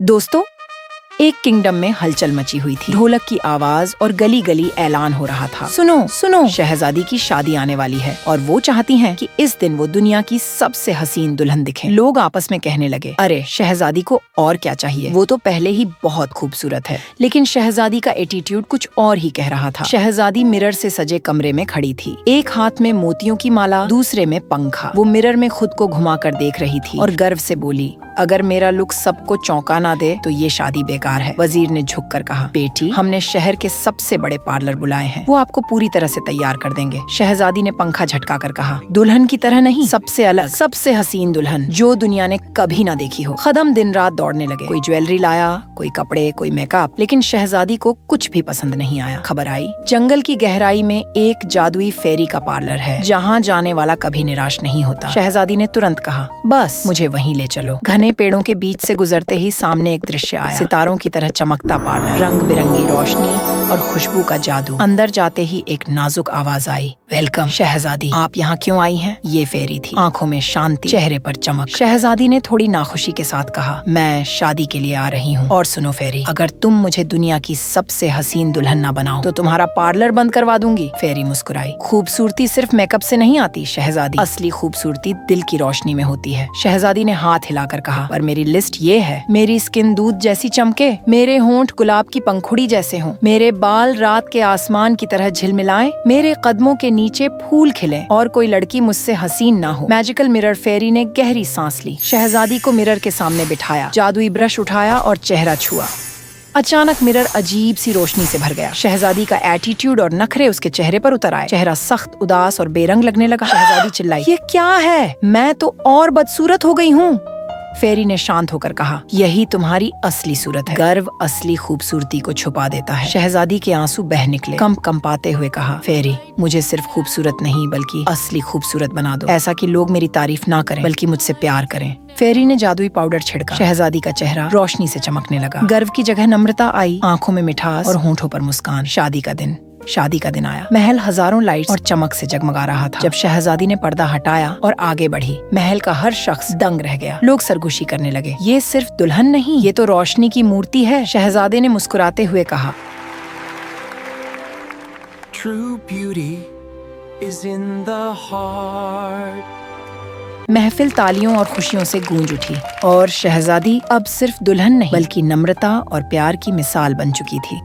दोस्तों, एक किंगडम में हलचल मची हुई थी। ढोलक की आवाज और गली गली ऐलान हो रहा था, सुनो सुनो, शहजादी की शादी आने वाली है और वो चाहती हैं कि इस दिन वो दुनिया की सबसे हसीन दुल्हन दिखे। लोग आपस में कहने लगे, अरे शहजादी को और क्या चाहिए, वो तो पहले ही बहुत खूबसूरत है। लेकिन शहजादी का एटीट्यूड कुछ और ही कह रहा था। शहजादी मिरर से सजे कमरे में खड़ी थी, एक हाथ में मोतियों की माला, दूसरे में पंखा। वो मिरर में खुद को घुमा कर देख रही थी और गर्व से बोली, अगर मेरा लुक सबको चौंका ना दे तो ये शादी बेकार है। वजीर ने झुक कर कहा, बेटी, हमने शहर के सबसे बड़े पार्लर बुलाए हैं, वो आपको पूरी तरह से तैयार कर देंगे। शहजादी ने पंखा झटका कर कहा, दुल्हन की तरह नहीं, सबसे अलग, सबसे हसीन दुल्हन जो दुनिया ने कभी ना देखी हो। कदम दिन रात दौड़ने लगे। कोई ज्वेलरी लाया, कोई कपड़े, कोई मेकअप, लेकिन शहजादी को कुछ भी पसंद नहीं आया। खबर आई, जंगल की गहराई में एक जादुई फेरी का पार्लर है, जहाँ जाने वाला कभी निराश नहीं होता। शहजादी ने तुरंत कहा, बस मुझे वहीं ले चलो। घने पेड़ों के बीच से गुजरते ही सामने एक दृश्य आया, सितारों की तरह चमकता पार्लर, रंग बिरंगी रोशनी और खुशबू का जादू। अंदर जाते ही एक नाजुक आवाज आई, वेलकम शहजादी, आप यहाँ क्यों आई हैं? ये फेरी थी, आंखों में शांति, चेहरे पर चमक। शहजादी ने थोड़ी नाखुशी के साथ कहा, मैं शादी के लिए आ रही हूँ। और सुनो फेरी, अगर तुम मुझे दुनिया की सबसे हसीन दुल्हन न बनाओ तो तुम्हारा पार्लर बंद करवा दूंगी। फेरी मुस्कुराई, खूबसूरती सिर्फ मेकअप से नहीं आती शहजादी, असली खूबसूरती दिल की रोशनी में होती है। शहजादी ने हाथ हिलाकर कहा, पर मेरी लिस्ट ये है, मेरी स्किन दूध जैसी चमके, मेरे होंठ गुलाब की पंखुड़ी जैसे हों, मेरे बाल रात के आसमान की तरह झिलमिलाएं, मेरे कदमों के नीचे फूल खिले और कोई लड़की मुझसे हसीन ना हो। मैजिकल मिरर फेरी ने गहरी सांस ली, शहजादी को मिरर के सामने बिठाया, जादुई ब्रश उठाया और चेहरा छुआ। अचानक मिरर अजीब सी रोशनी से भर गया। शहजादी का एटीट्यूड और नखरे उसके चेहरे पर उतर आए। चेहरा सख्त, उदास और बेरंग लगने लगा। शहजादी चिल्लाई, ये क्या है? मैं तो और बदसूरत हो गई हूँ। फेरी ने शांत होकर कहा, यही तुम्हारी असली सूरत है। गर्व असली खूबसूरती को छुपा देता है। शहजादी के आंसू बह निकले। कंपाते हुए कहा, फेरी, मुझे सिर्फ खूबसूरत नहीं बल्कि असली खूबसूरत बना दो, ऐसा कि लोग मेरी तारीफ ना करें बल्कि मुझसे प्यार करें। फेरी ने जादुई पाउडर छिड़का। शहजादी का चेहरा रोशनी से चमकने लगा। गर्व की जगह नम्रता आई, आंखों में मिठास और होंठों पर मुस्कान। शादी का दिन आया। महल हजारों लाइट्स और चमक से जगमगा रहा था। जब शहजादी ने पर्दा हटाया और आगे बढ़ी, महल का हर शख्स दंग रह गया। लोग सरगोशी करने लगे, ये सिर्फ दुल्हन नहीं, ये तो रोशनी की मूर्ति है। शहजादे ने मुस्कुराते हुए कहा, True beauty is in the heart. महफिल तालियों और खुशियों से गूंज उठी और शहजादी अब सिर्फ दुल्हन नहीं बल्कि नम्रता और प्यार की मिसाल बन चुकी थी।